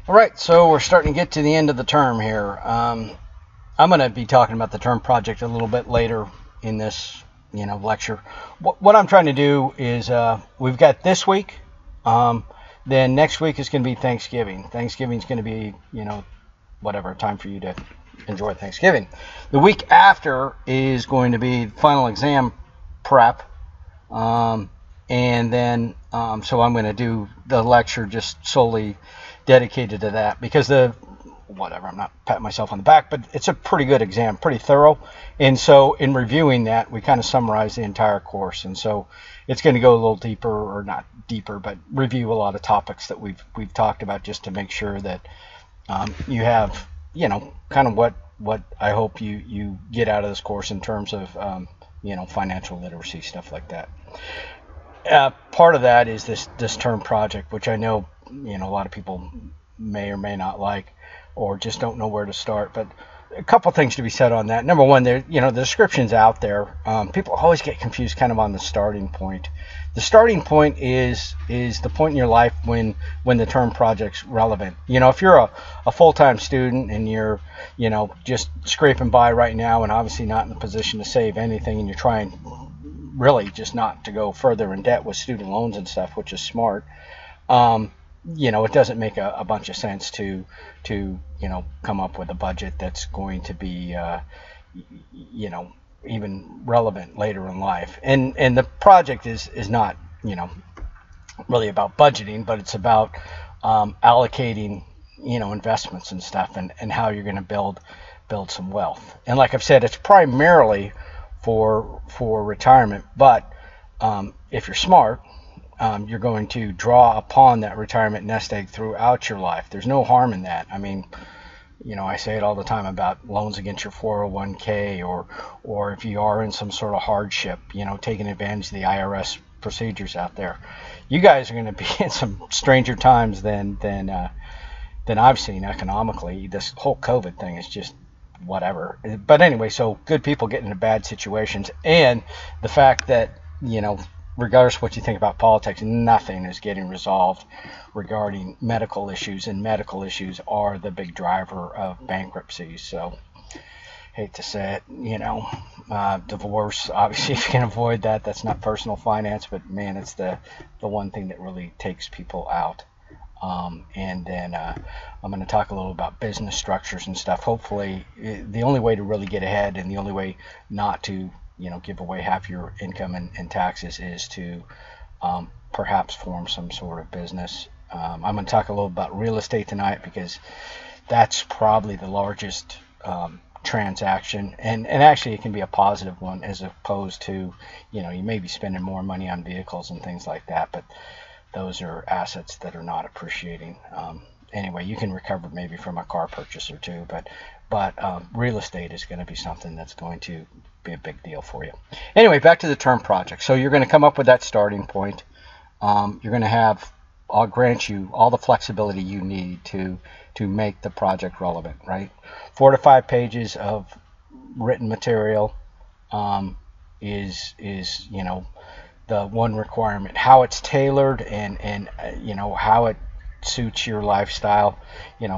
All right, so we're starting to get to the end of the term here. I'm going to be talking about the term project a little bit later in this, lecture. What I'm trying to do is we've got this week. Then next week is going to be Thanksgiving. Thanksgiving is going to be, whatever time for you to enjoy Thanksgiving. The week after is going to be final exam prep. And then, so I'm going to do the lecture just solely dedicated to that because I'm not patting myself on the back, but it's a pretty good exam, pretty thorough. And so in reviewing that, we kind of summarize the entire course. And so it's going to go a little deeper, or not deeper, but review a lot of topics that we've talked about just to make sure that you have, kind of what I hope you get out of this course in terms of, financial literacy, stuff like that. Part of that is this term project, which I know, a lot of people may or may not like, or just don't know where to start. But a couple things to be said on that. Number one, the description's out there. People always get confused kind of on the starting point. The starting point is the point in your life when the term project's relevant. If you're a full-time student and you're, just scraping by right now and obviously not in the position to save anything, and you're trying really just not to go further in debt with student loans and stuff, which is smart. It doesn't make a bunch of sense to come up with a budget that's going to be, even relevant later in life. And the project is not, really about budgeting, but it's about allocating, investments and stuff, and how you're going to build some wealth. And like I've said, it's primarily for retirement, but if you're smart, you're going to draw upon that retirement nest egg throughout your life. There's no harm in that. I mean, I say it all the time about loans against your 401k, or if you are in some sort of hardship, taking advantage of the IRS procedures out there. You guys are going to be in some stranger times than I've seen economically. This whole COVID thing is just whatever. But anyway, so good people get into bad situations, and the fact that, regardless of what you think about politics, nothing is getting resolved regarding medical issues, and medical issues are the big driver of bankruptcies. So, hate to say it, divorce, obviously if you can avoid that, that's not personal finance, but man, it's the one thing that really takes people out. And then I'm going to talk a little about business structures and stuff. Hopefully, the only way to really get ahead, and the only way not to give away half your income and taxes, is to perhaps form some sort of business. I'm going to talk a little about real estate tonight, because that's probably the largest transaction, and actually it can be a positive one, as opposed to, you may be spending more money on vehicles and things like that, but those are assets that are not appreciating. Anyway, you can recover maybe from a car purchase or two, but real estate is going to be something that's going to be a big deal for you. Anyway, back to the term project. So you're going to come up with that starting point. You're going to have, I'll grant you all the flexibility you need to make the project relevant, right? 4 to 5 pages of written material is the one requirement. How it's tailored and how it suits your lifestyle.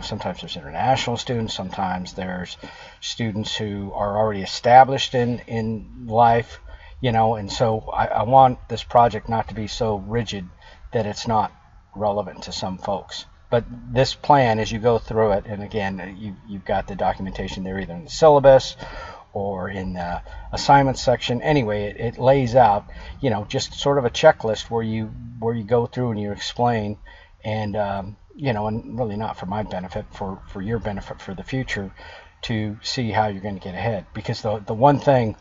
Sometimes there's international students, sometimes there's students who are already established in life, and so I want this project not to be so rigid that it's not relevant to some folks. But this plan, as you go through it, and again, you've got the documentation there either in the syllabus or in the assignment section. Anyway, it lays out, just sort of a checklist where you go through and you explain, and and really not for my benefit, for your benefit for the future, to see how you're going to get ahead. Because the one thing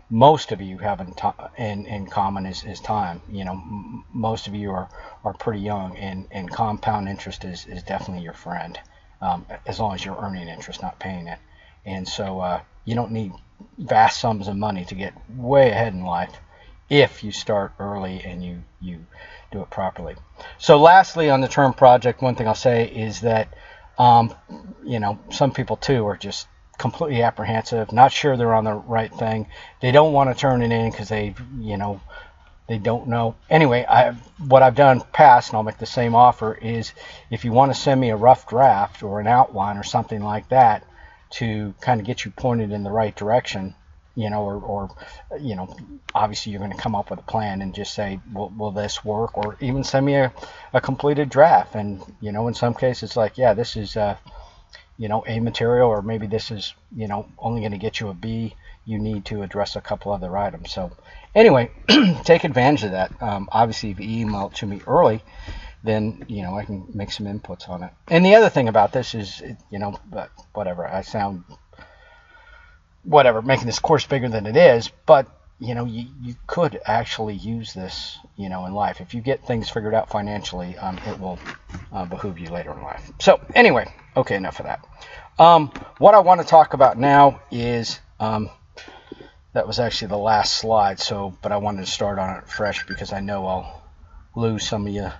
most of you have in common is time. Most of you are pretty young, and compound interest is definitely your friend, as long as you're earning interest, not paying it. And so you don't need vast sums of money to get way ahead in life if you start early and you do it properly. So lastly, on the term project, one thing I'll say is that some people too are just completely apprehensive, not sure they're on the right thing. They don't want to turn it in because they They don't know. Anyway, what I've done past, and I'll make the same offer, is if you want to send me a rough draft or an outline or something like that to kind of get you pointed in the right direction, or obviously you're going to come up with a plan and just say, will this work? Or even send me a completed draft. And, in some cases, like, yeah, this is, A material, or maybe this is, only going to get you a B. You need to address a couple other items. So anyway, take advantage of that. Obviously, if you email it to me early, then, I can make some inputs on it. And the other thing about this is, whatever, I sound making this course bigger than it is, but you could actually use this in life. If you get things figured out financially, it will behoove you later in life. So anyway, okay, enough of that. What I want to talk about now is that was actually the last slide, but I wanted to start on it fresh because I know I'll lose some of you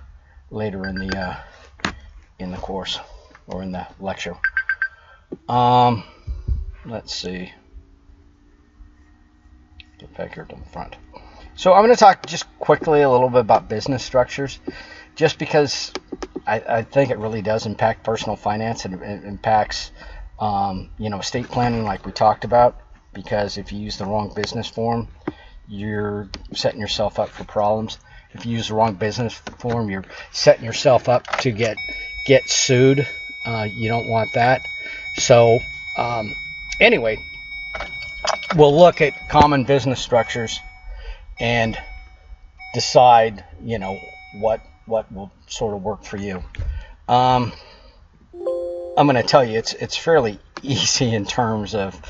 later in the course or in the lecture. Let's see. Get back here to the front. So I'm going to talk just quickly a little bit about business structures, just because I think it really does impact personal finance, and it impacts estate planning, like we talked about. Because if you use the wrong business form, you're setting yourself up for problems. If you use the wrong business form, you're setting yourself up to get sued. You don't want that. So anyway, we'll look at common business structures and decide, what will sort of work for you. I'm going to tell you, it's fairly easy in terms of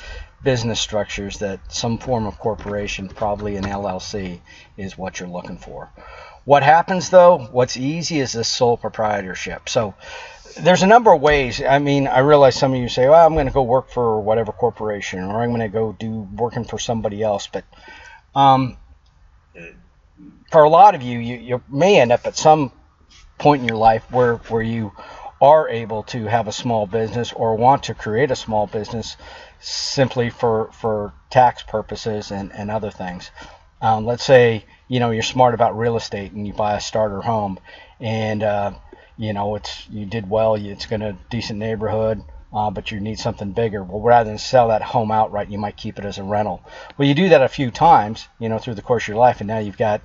business structures, that some form of corporation, probably an LLC, is what you're looking for. What happens though, what's easy is this sole proprietorship. So there's a number of ways. I mean, I realize some of you say, well, I'm going to go work for whatever corporation, or I'm going to go do working for somebody else. But for a lot of you may end up at some point in your life where you are able to have a small business or want to create a small business simply for tax purposes and other things. Let's say, you're smart about real estate and you buy a starter home, and, you did well, it's in a decent neighborhood, but you need something bigger. Well, rather than sell that home outright, you might keep it as a rental. Well, you do that a few times, through the course of your life, and now you've got,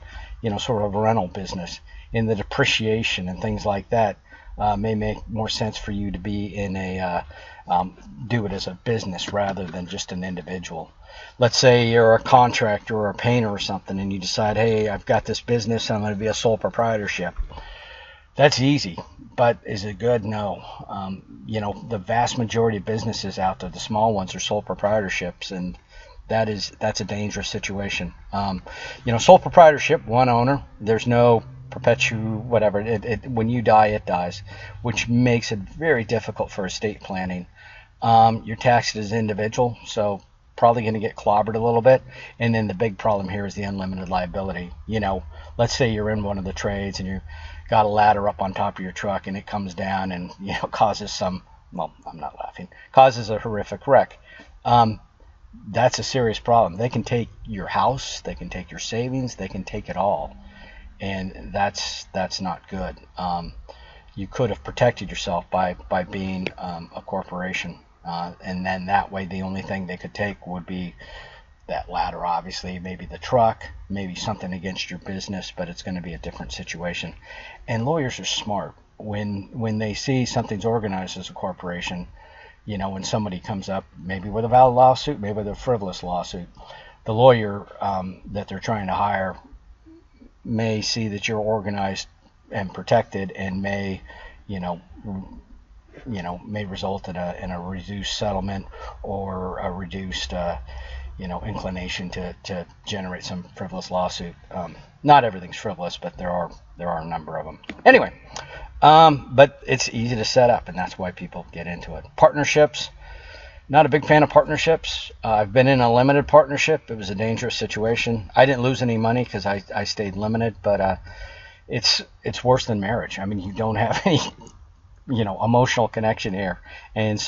sort of a rental business. In the depreciation and things like that, may make more sense for you to be in do it as a business rather than just an individual. Let's say you're a contractor or a painter or something, and you decide, hey, I've got this business, I'm going to be a sole proprietorship. That's easy, but is it good? No. The vast majority of businesses out there, the small ones, are sole proprietorships, and that's a dangerous situation. Sole proprietorship, one owner, there's no whatever. When you die, it dies, which makes it very difficult for estate planning. You're taxed as an individual, so probably going to get clobbered a little bit. And then the big problem here is the unlimited liability. Let's say you're in one of the trades and you got a ladder up on top of your truck and it comes down and causes I'm not laughing, causes a horrific wreck. That's a serious problem. They can take your house, they can take your savings, they can take it all. And that's not good. You could have protected yourself by being a corporation, and then that way the only thing they could take would be that ladder, obviously, maybe the truck, maybe something against your business, but it's going to be a different situation. And lawyers are smart. When they see something's organized as a corporation, when somebody comes up, maybe with a valid lawsuit, maybe with a frivolous lawsuit, the lawyer that they're trying to hire may see that you're organized and protected, and may result in a reduced settlement or a reduced inclination to generate some frivolous lawsuit. Not everything's frivolous, but there are a number of them. Anyway, but it's easy to set up, and that's why people get into it. Partnerships. Not a big fan of partnerships. I've been in a limited partnership. It was a dangerous situation. I didn't lose any money because I stayed limited, but it's worse than marriage. I mean, you don't have any emotional connection here, and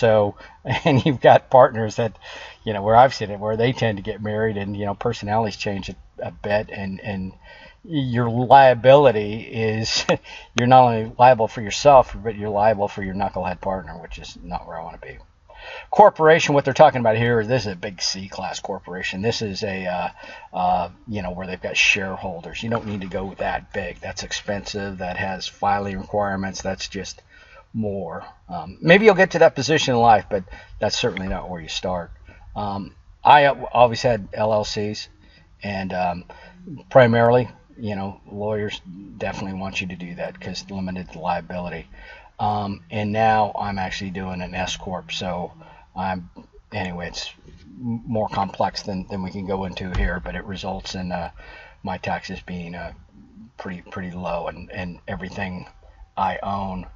you've got partners that where I've seen it, where they tend to get married, and personalities change a bit, and your liability is you're not only liable for yourself, but you're liable for your knucklehead partner, which is not where I want to be. Corporation, what they're talking about here, this is a big C-class corporation. This is a, where they've got shareholders. You don't need to go that big. That's expensive. That has filing requirements. That's just more. Maybe you'll get to that position in life, but that's certainly not where you start. I always had LLCs, and primarily, lawyers definitely want you to do that because limited liability. And now I'm actually doing an S corp, so it's more complex than we can go into here, but it results in my taxes being pretty low, and everything I own.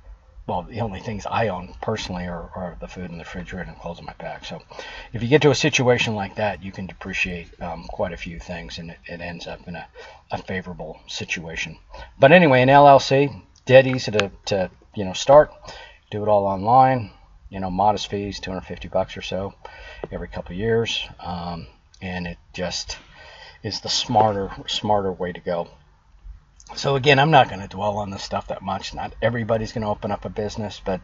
Well, the only things I own personally are the food in the refrigerator and clothes in my back. So if you get to a situation like that, you can depreciate quite a few things, and it ends up in a favorable situation. But anyway, an LLC, dead easy to start. Do it all online. Modest fees, $250 or so every couple of years. And it just is the smarter way to go. So again, I'm not going to dwell on this stuff that much. Not everybody's going to open up a business, but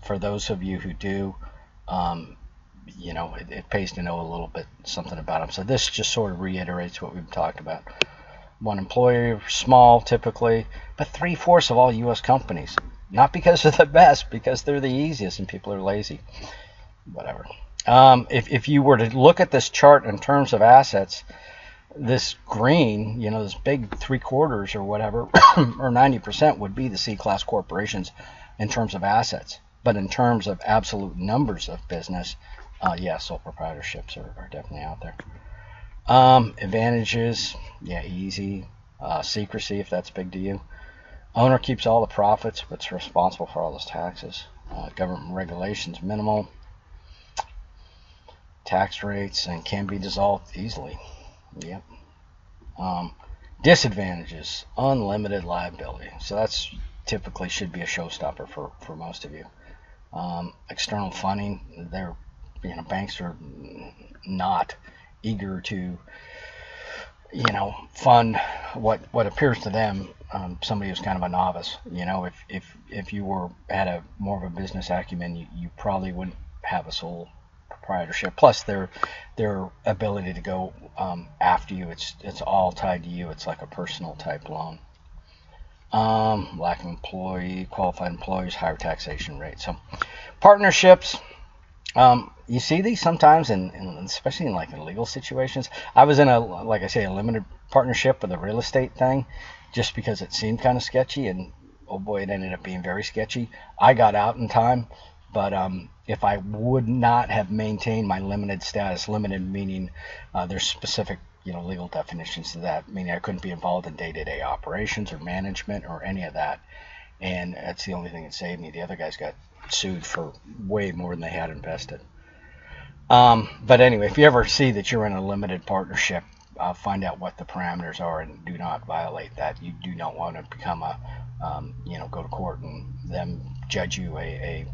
for those of you who do, it pays to know a little bit something about them. So this just sort of reiterates what we've talked about. One employee, small typically, but 3/4 of all U.S. companies. Not because they're the best, because they're the easiest and people are lazy. Whatever. If you were to look at this chart in terms of assets, this green, this big 3/4 or whatever, or 90% would be the C-class corporations in terms of assets. But in terms of absolute numbers of business, sole proprietorships are definitely out there. Advantages, easy. Secrecy, if that's big to you. Owner keeps all the profits, but's responsible for all those taxes. Government regulations, minimal. Tax rates, and can be dissolved easily. Yep. Disadvantages, unlimited liability. So that's typically should be a showstopper for most of you. External funding, banks are not eager to, fund what appears to them somebody who's kind of a novice. If you had a more of a business acumen, you probably wouldn't have a sole proprietorship. Plus their ability to go after you, it's all tied to you. It's like a personal type loan. Lack of qualified employees, higher taxation rate. So partnerships, you see these sometimes especially in legal situations. I was in a limited partnership with a real estate thing just because it seemed kind of sketchy, and oh boy, it ended up being very sketchy. I got out in time, but if I would not have maintained my limited status, limited meaning there's specific legal definitions to that, meaning I couldn't be involved in day-to-day operations or management or any of that, and that's the only thing that saved me. The other guys got sued for way more than they had invested. But anyway, if you ever see that you're in a limited partnership, find out what the parameters are and do not violate that. You do not want to become go to court and them judge you a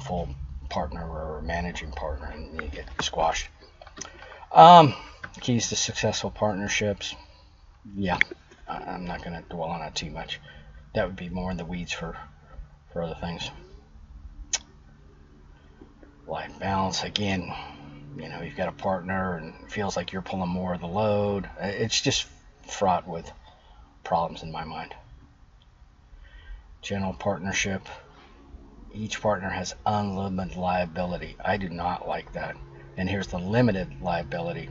full partner or a managing partner and you get squashed. Keys to successful partnerships. Yeah, I'm not going to dwell on it too much. That would be more in the weeds for other things. Life balance, again, you've got a partner and it feels like you're pulling more of the load. It's just fraught with problems in my mind. General partnership, each partner has unlimited liability. I do not like that. And here's the limited liability.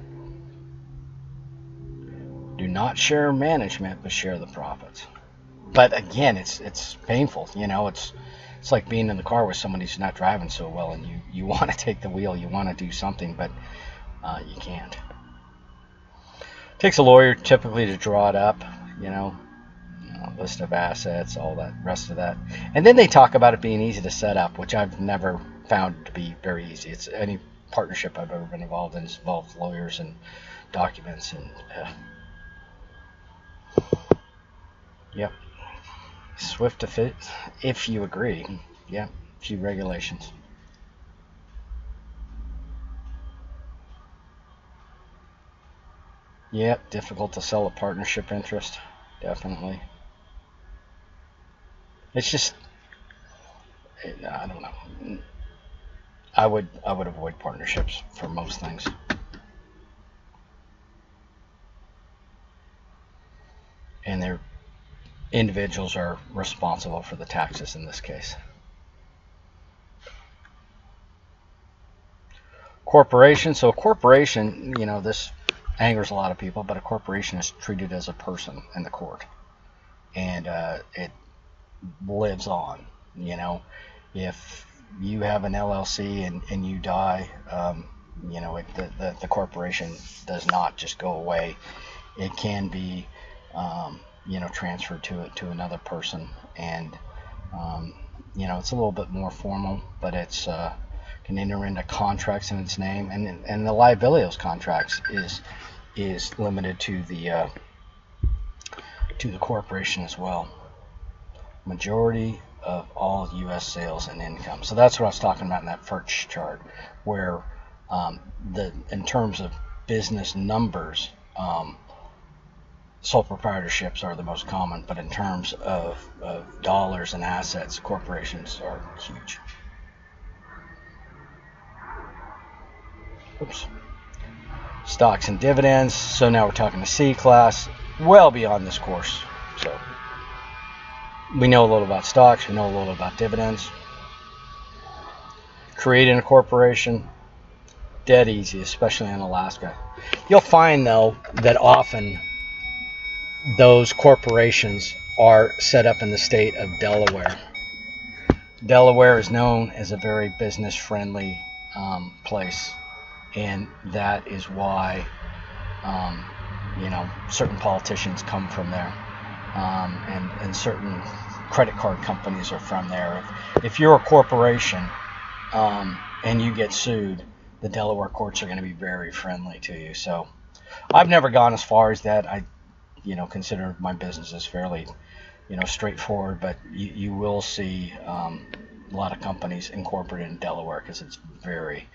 Do not share management, but share the profits. But again, it's painful. It's like being in the car with somebody who's not driving so well, and you want to take the wheel, you want to do something, but you can't. It takes a lawyer typically to draw it up, list of assets, all that rest of that. And then they talk about it being easy to set up, which I've never found to be very easy. It's any partnership I've ever been involved in has involved lawyers and documents and yep. Swift to fit, if you agree. Yeah, a few regulations. Yep, difficult to sell a partnership interest. Definitely. It's just, I don't know. I would avoid partnerships for most things. And their individuals are responsible for the taxes in this case. Corporation. So a corporation, this angers a lot of people, but a corporation is treated as a person in the court, and it lives on. If you have an LLC and you die, the corporation does not just go away. It can be, transferred to another person, and it's a little bit more formal, but it's can enter into contracts in its name, and the liability of those contracts is limited to the corporation as well. Majority of all U.S. sales and income. So that's what I was talking about in that first chart, where in terms of business numbers, sole proprietorships are the most common, but in terms of dollars and assets, corporations are huge. Oops. Stocks and dividends. So now we're talking the C class, well beyond this course. So we know a little about stocks, we know a little about dividends. Creating a corporation, dead easy, especially in Alaska. You'll find, though, that often those corporations are set up in the state of Delaware. Delaware is known as a very business-friendly place, and that is why certain politicians come from there, and certain credit card companies are from there. If you're a corporation and you get sued, the Delaware courts are going to be very friendly to you. So I've never gone as far as that. I consider my business as fairly straightforward, but you will see a lot of companies incorporated in Delaware because it's very,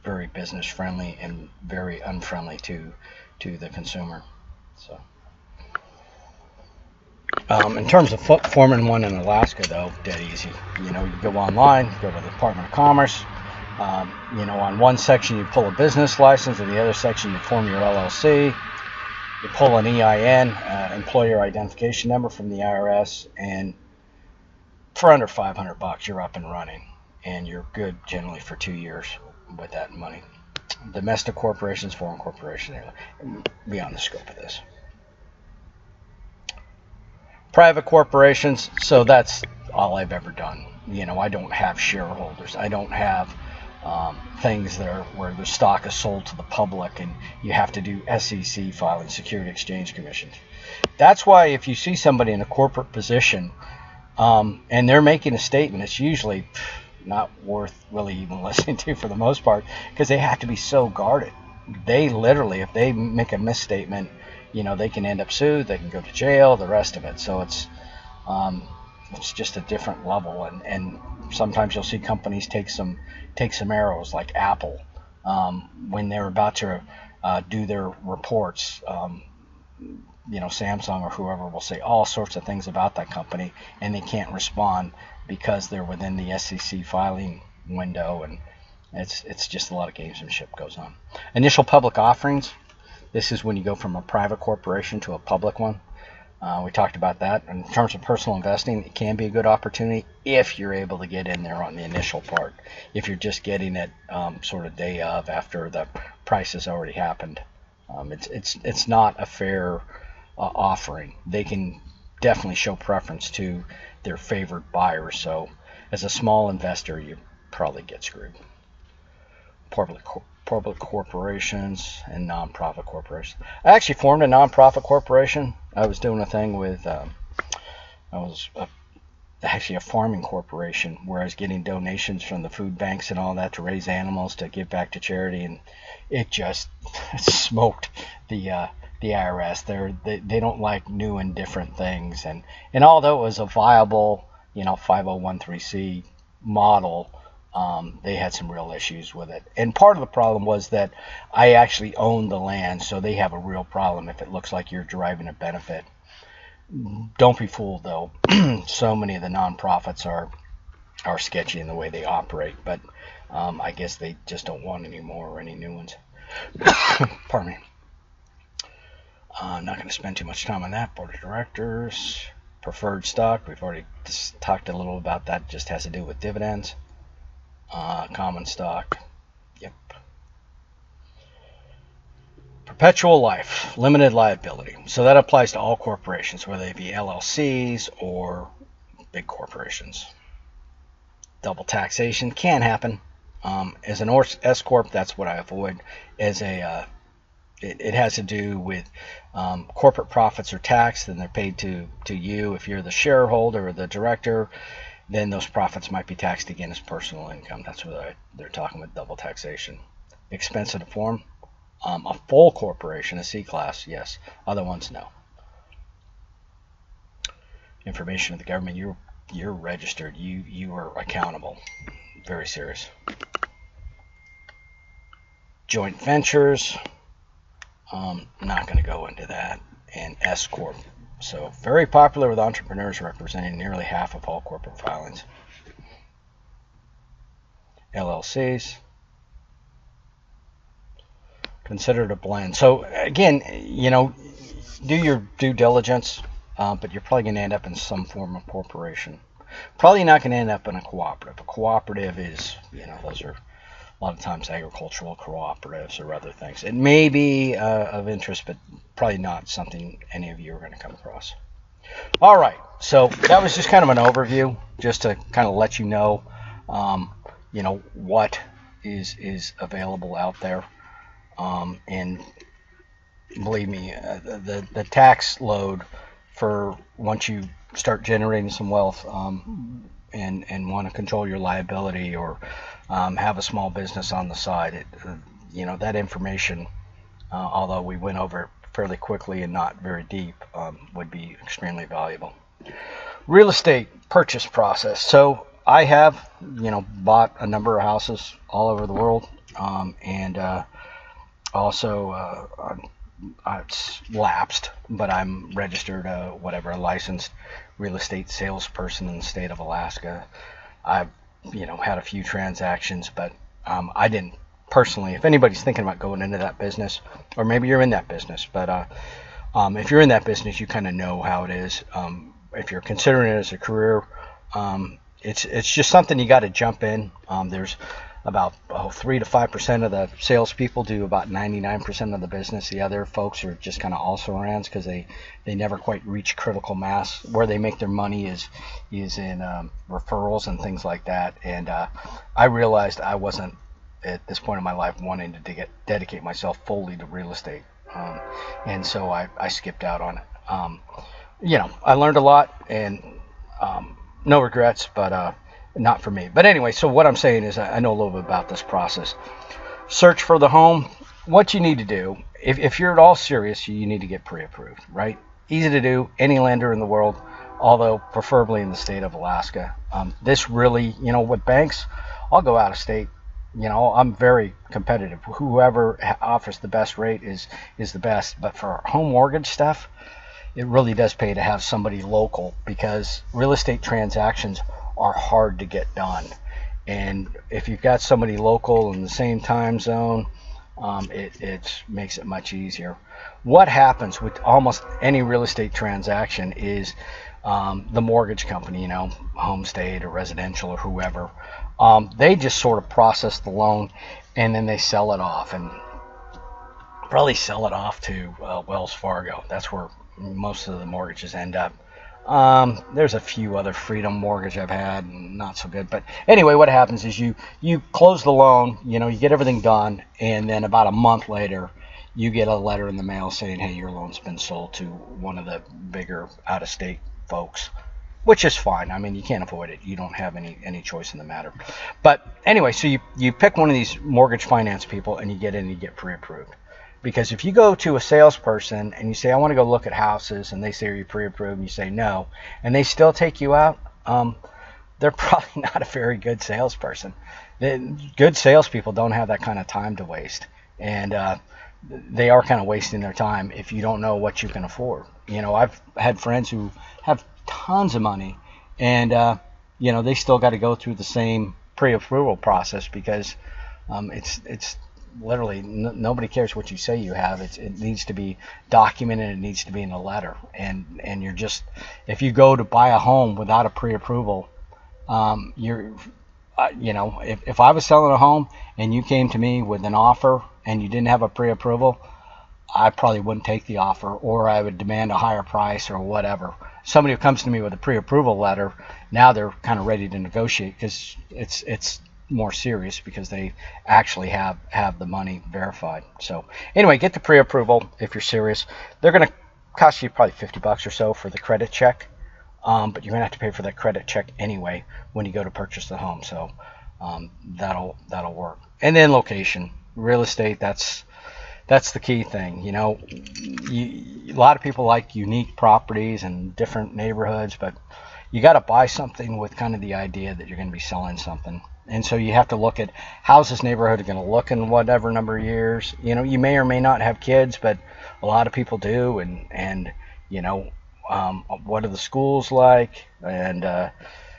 very business friendly and very unfriendly to the consumer. So in terms of forming one in Alaska, though, dead easy. You go online, go to the Department of Commerce. On one section you pull a business license, and the other section you form your LLC. You pull an EIN, employer identification number, from the IRS, and for under $500 you're up and running, and you're good generally for 2 years with that money. Domestic corporations, foreign corporations, beyond the scope of this. Private corporations, so that's all I've ever done. I don't have shareholders. I don't have things that are where the stock is sold to the public and you have to do SEC filing, Security Exchange Commission. That's why if you see somebody in a corporate position and they're making a statement, it's usually not worth really even listening to for the most part, because they have to be so guarded. They literally, if they make a misstatement, they can end up sued, they can go to jail, the rest of it. So it's just a different level, and sometimes you'll see companies take some arrows, like Apple, when they're about to do their reports. Samsung or whoever will say all sorts of things about that company, and they can't respond because they're within the SEC filing window, and it's just a lot of gamesmanship goes on. Initial public offerings. This is when you go from a private corporation to a public one. We talked about that. In terms of personal investing, it can be a good opportunity if you're able to get in there on the initial part. If you're just getting it sort of day of, after the price has already happened, it's not a fair offering. They can definitely show preference to their favored buyers. So as a small investor, you probably get screwed. Public corporations and nonprofit corporations. I actually formed a nonprofit corporation. I was doing a thing with, actually a farming corporation where I was getting donations from the food banks and all that to raise animals to give back to charity, and it just smoked the IRS. They don't like new and different things, and although it was a viable 501(c) model, They had some real issues with it. And part of the problem was that I actually owned the land, so they have a real problem if it looks like you're deriving a benefit. Don't be fooled, though. So many of the nonprofits are sketchy in the way they operate, but I guess they just don't want any more or any new ones. Pardon me. I'm not going to spend too much time on that. Board of directors, preferred stock. We've already just talked a little about that. It just has to do with dividends. Common stock. Yep. Perpetual life, limited liability. So that applies to all corporations, whether they be LLCs or big corporations. Double taxation can happen. As an S corp, that's what I avoid. As a it has to do with corporate profits are taxed, and they're paid to you. If you're the shareholder or the director, then those profits might be taxed again as personal income. That's what they're talking about, double taxation. Expensive to form. A full corporation, a C class, yes. Other ones, no. Information of the government, you're registered. You are accountable. Very serious. Joint ventures. Not going to go into that. And S corp. So very popular with entrepreneurs, representing nearly half of all corporate filings. LLCs. Considered a blend. So again, do your due diligence, but you're probably going to end up in some form of corporation. Probably not going to end up in a cooperative. A cooperative is, those are a lot of times agricultural cooperatives or other things. It may be of interest, but probably not something any of you are going to come across. All right, so that was just kind of an overview, just to kind of let you know, what is available out there. And believe me, the tax load for once you start generating some wealth and want to control your liability or have a small business on the side, that information, although we went over it fairly quickly and not very deep, would be extremely valuable. Real estate purchase process. So I have, bought a number of houses all over the world, and also it's lapsed, but I'm registered, a licensed real estate salesperson in the state of Alaska. I've had a few transactions, but I didn't personally. If anybody's thinking about going into that business, or maybe you're in that business, but if you're in that business, you kind of know how it is. If you're considering it as a career, it's just something you got to jump in. There's about 3 to 5% of the salespeople do about 99% of the business. The other folks are just kind of also-rans because they never quite reach critical mass. Where they make their money is in referrals and things like that. And I realized I wasn't, at this point in my life, wanting to dedicate myself fully to real estate. And so I skipped out on it. I learned a lot, and no regrets, but not for me. But anyway, so what I'm saying is I know a little bit about this process. Search for the home. What you need to do, if you're at all serious, you need to get pre-approved, right? Easy to do, any lender in the world, although preferably in the state of Alaska. This really, with banks, I'll go out of state. I'm very competitive. Whoever offers the best rate is the best. But for home mortgage stuff, it really does pay to have somebody local, because real estate transactions are hard to get done. And if you've got somebody local in the same time zone, it makes it much easier. What happens with almost any real estate transaction is the mortgage company, Home State or Residential or whoever, they just sort of process the loan, and then they sell it off, and probably sell it off to Wells Fargo. That's where most of the mortgages end up. There's a few other Freedom Mortgage I've had, not so good. But anyway, what happens is you close the loan, you get everything done, and then about a month later, you get a letter in the mail saying, hey, your loan's been sold to one of the bigger out-of-state folks, which is fine. I mean, you can't avoid it. You don't have any choice in the matter. But anyway, so you pick one of these mortgage finance people, and you get in and you get pre-approved. Because if you go to a salesperson and you say, I want to go look at houses, and they say, are you pre-approved? And you say no, and they still take you out, they're probably not a very good salesperson. Good salespeople don't have that kind of time to waste, and they are kind of wasting their time if you don't know what you can afford. I've had friends who have tons of money, and they still got to go through the same pre-approval process because it's literally nobody cares what you say you have. It needs to be documented. It needs to be in a letter. And you're just, if you go to buy a home without a pre-approval, you're if I was selling a home and you came to me with an offer and you didn't have a pre-approval, I probably wouldn't take the offer, or I would demand a higher price or whatever. Somebody who comes to me with a pre-approval letter, now they're kind of ready to negotiate because it's more serious because they actually have the money verified. So anyway, get the pre-approval if you're serious. They're going to cost you probably $50 or so for the credit check, but you're going to have to pay for that credit check anyway when you go to purchase the home. So that'll work. And then location, real estate. That's the key thing. A lot of people like unique properties and different neighborhoods, but you got to buy something with kind of the idea that you're going to be selling something. And so you have to look at how's this neighborhood going to look in whatever number of years. You may or may not have kids, but a lot of people do. And what are the schools like? And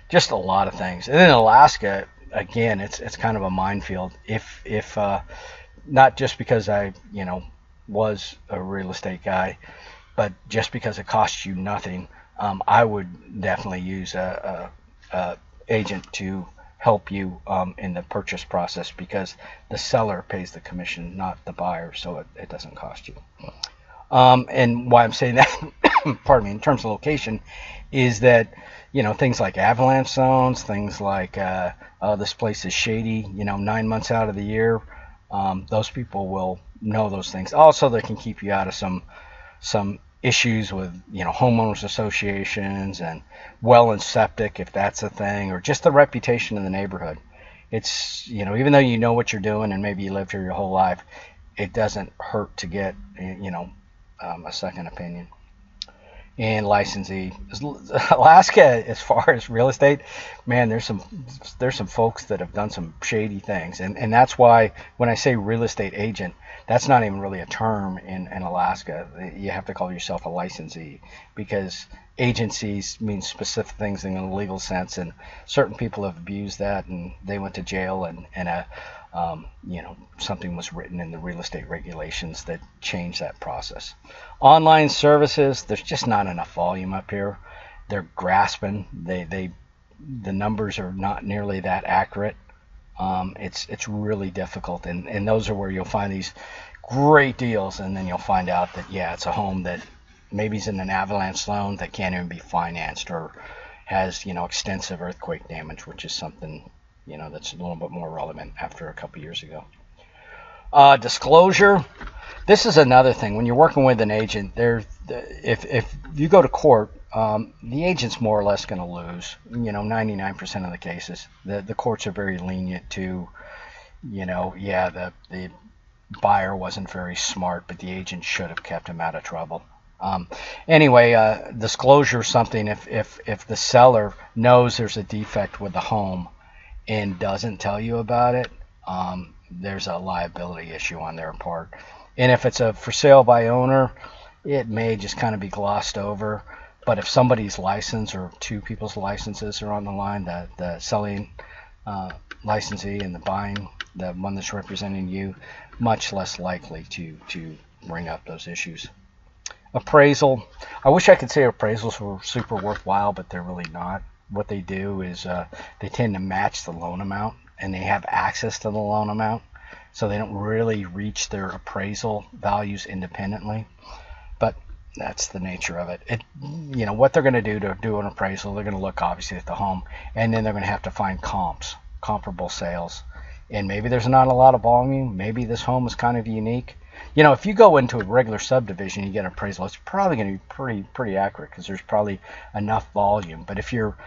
just a lot of things. And in Alaska, again, it's kind of a minefield. If not just because I was a real estate guy, but just because it costs you nothing, I would definitely use a agent to help you in the purchase process, because the seller pays the commission, not the buyer, so it doesn't cost you. And why I'm saying that, pardon me, in terms of location, is that things like avalanche zones, things like this place is shady, 9 months out of the year, those people will know those things. Also, they can keep you out of some issues with homeowners associations and well and septic, if that's a thing, or just the reputation in the neighborhood. It's even though you know what you're doing and maybe you lived here your whole life, it doesn't hurt to get a second opinion. And licensee, Alaska, as far as real estate, man, there's some folks that have done some shady things, and that's why when I say real estate agent, that's not even really a term in Alaska. You have to call yourself a licensee, because agencies mean specific things in a legal sense, and certain people have abused that, and they went to jail, and something was written in the real estate regulations that changed that process. Online services, there's just not enough volume up here. They're grasping. The numbers are not nearly that accurate. It's really difficult, and those are where you'll find these great deals, and then you'll find out that it's a home that maybe is in an avalanche zone that can't even be financed, or has extensive earthquake damage, which is something that's a little bit more relevant after a couple years ago. Disclosure. This is another thing. When you're working with an agent, if you go to court, the agent's more or less going to lose. 99% of the cases. The courts are very lenient to, the buyer wasn't very smart, but the agent should have kept him out of trouble. Anyway, disclosure is something. If the seller knows there's a defect with the home and doesn't tell you about it, there's a liability issue on their part. And if it's a for sale by owner, it may just kind of be glossed over. But if somebody's license or two people's licenses are on the line, the selling licensee and the buying, the one that's representing you, much less likely to bring up those issues. Appraisal. I wish I could say appraisals were super worthwhile, but they're really not. What they do is they tend to match the loan amount, and they have access to the loan amount, so they don't really reach their appraisal values independently. But that's the nature of it. What they're going to do an appraisal, they're going to look obviously at the home, and then they're going to have to find comparable sales. And maybe there's not a lot of volume. Maybe this home is kind of unique. If you go into a regular subdivision, you get an appraisal, it's probably going to be pretty accurate, because there's probably enough volume. But if you're,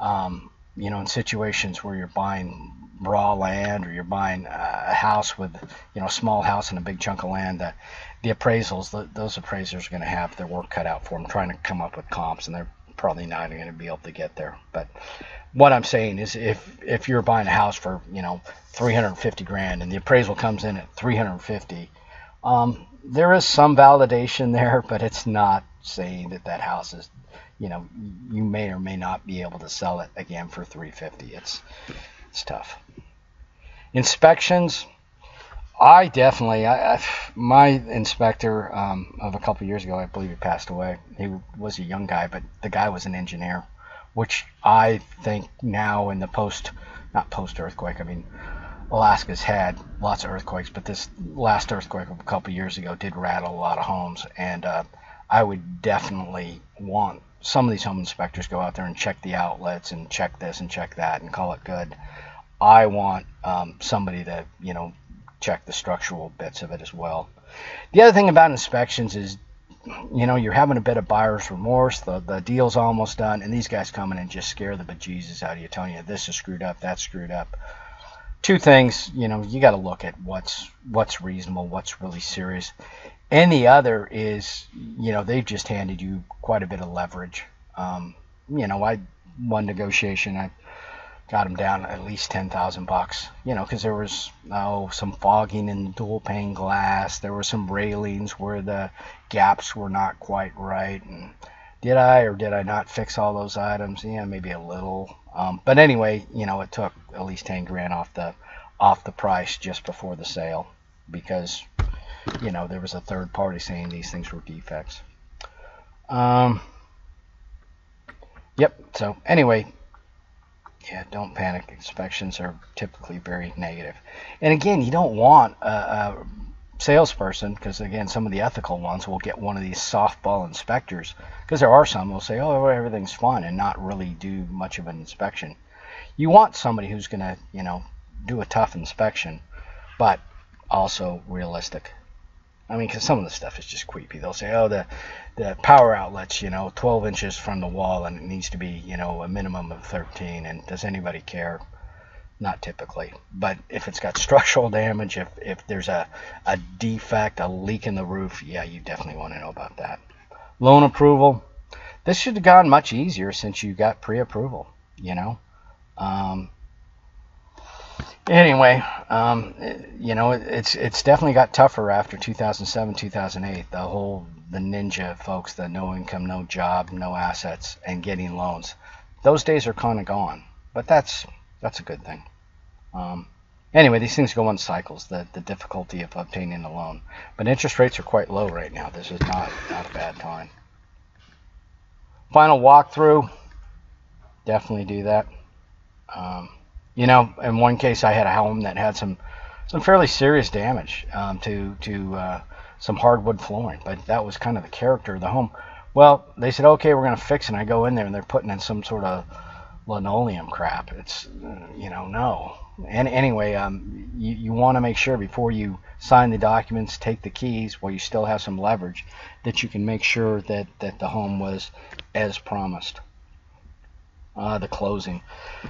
in situations where you're buying raw land, or you're buying a house with, a small house and a big chunk of land, the appraisals, those appraisers are going to have their work cut out for them, trying to come up with comps, and they're probably not going to be able to get there. But what I'm saying is, if you're buying a house for 350 grand and the appraisal comes in at 350, there is some validation there, but it's not saying that house is, you may or may not be able to sell it again for 350. It's tough. Inspections. I definitely, my inspector of a couple years ago, I believe he passed away. He was a young guy, but the guy was an engineer, which I think now in the not post-earthquake, I mean, Alaska's had lots of earthquakes, but this last earthquake a couple years ago did rattle a lot of homes, and I would definitely want some of these home inspectors go out there and check the outlets and check this and check that and call it good. I want somebody to, check the structural bits of it as well. The other thing about inspections is, you're having a bit of buyer's remorse. The deal's almost done, and these guys come in and just scare the bejesus out of you, telling you this is screwed up, that's screwed up. Two things, you got to look at what's reasonable, what's really serious. And the other is, they've just handed you quite a bit of leverage. One negotiation, I got them down at least $10,000, because there was some fogging in the dual pane glass. There were some railings where the gaps were not quite right. And did I or did I not fix all those items? Yeah, maybe a little. But anyway, it took at least 10 grand off the price just before the sale, because there was a third party saying these things were defects. Yep. So anyway. Yeah, don't panic. Inspections are typically very negative. And again, you don't want a salesperson, because again, some of the ethical ones will get one of these softball inspectors, because there are some who will say, oh, everything's fine, and not really do much of an inspection. You want somebody who's going to, do a tough inspection, but also realistic. I mean, because some of the stuff is just creepy. They'll say, oh, the power outlet's, 12 inches from the wall, and it needs to be, a minimum of 13. And does anybody care? Not typically. But if it's got structural damage, if there's a defect, a leak in the roof, yeah, you definitely want to know about that. Loan approval. This should have gone much easier since you got pre-approval, Anyway, it's definitely got tougher after 2007, 2008. The ninja folks, the no income, no job, no assets, and getting loans. Those days are kind of gone, but that's a good thing. Anyway, these things go in cycles, the difficulty of obtaining a loan. But interest rates are quite low right now. This is not a bad time. Final walkthrough. Definitely do that. In one case, I had a home that had some fairly serious damage to some hardwood flooring, but that was kind of the character of the home. Well, they said, okay, we're going to fix it. And I go in there, and they're putting in some sort of linoleum crap. It's, no. And anyway, you want to make sure before you sign the documents, take the keys, while you still have some leverage, that you can make sure that the home was as promised. The closing.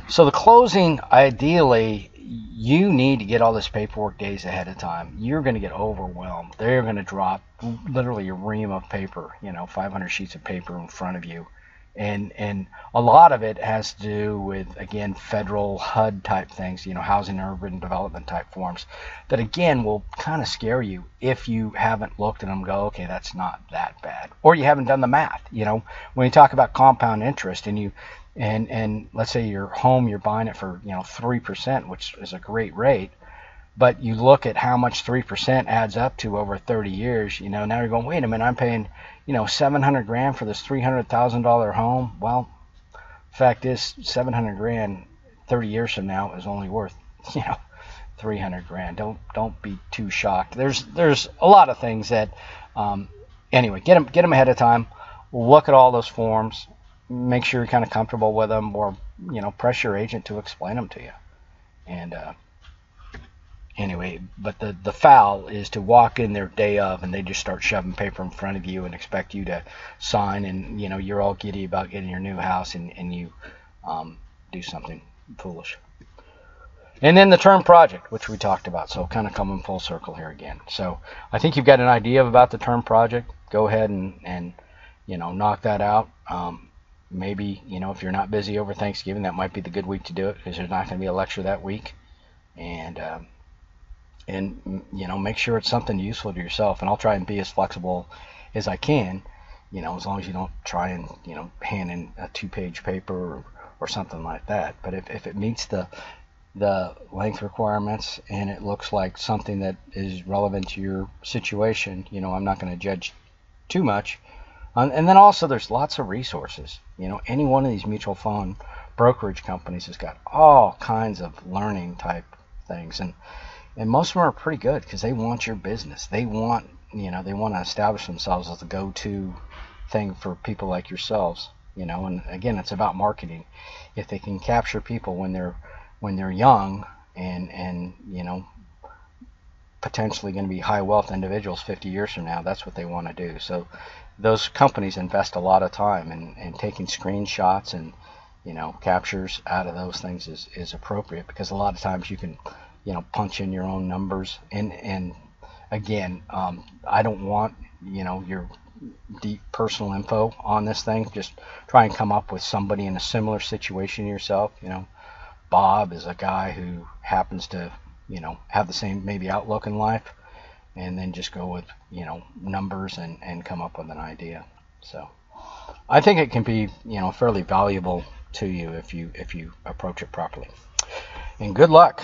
So the closing, ideally, you need to get all this paperwork days ahead of time. You're going to get overwhelmed. They're going to drop literally a ream of paper, 500 sheets of paper in front of you. And a lot of it has to do with, again, federal HUD type things, housing and urban development type forms that, again, will kind of scare you if you haven't looked at them and go, okay, that's not that bad. Or you haven't done the math. When you talk about compound interest and let's say your home, you're buying it for 3%, which is a great rate, but you look at how much 3% adds up to over 30 years. Now you're going, wait a minute, I'm paying $700 grand for this $300,000 home. Well, fact is, $700 grand 30 years from now is only worth $300 grand. Don't be too shocked. There's a lot of things that anyway, get them ahead of time. Look at all those forms. Make sure you're kind of comfortable with them, or press your agent to explain them to you. And anyway, but the foul is to walk in there day of and they just start shoving paper in front of you and expect you to sign, and you're all giddy about getting your new house, and you do something foolish. And then the term project, which we talked about, so kind of coming full circle here again. So I think you've got an idea about the term project. Go ahead and knock that out. maybe, if you're not busy over Thanksgiving, that might be the good week to do it, because there's not going to be a lecture that week. And make sure it's something useful to yourself. And I'll try and be as flexible as I can, as long as you don't try and, hand in a 2-page paper or something like that. But if it meets the length requirements and it looks like something that is relevant to your situation, I'm not going to judge too much. And then also there's lots of resources. Any one of these mutual fund brokerage companies has got all kinds of learning type things, and most of them are pretty good because they want your business. They want to establish themselves as the go-to thing for people like yourselves. And again, it's about marketing. If they can capture people when they're young and potentially going to be high wealth individuals 50 years from now, that's what they want to do. So those companies invest a lot of time in taking screenshots and captures out of those things is appropriate, because a lot of times you can punch in your own numbers, and again, I don't want your deep personal info on this thing. Just try and come up with somebody in a similar situation to yourself. Bob is a guy who happens to have the same maybe outlook in life, and then just go with numbers and come up with an idea. So I think it can be fairly valuable to you if you approach it properly. And good luck.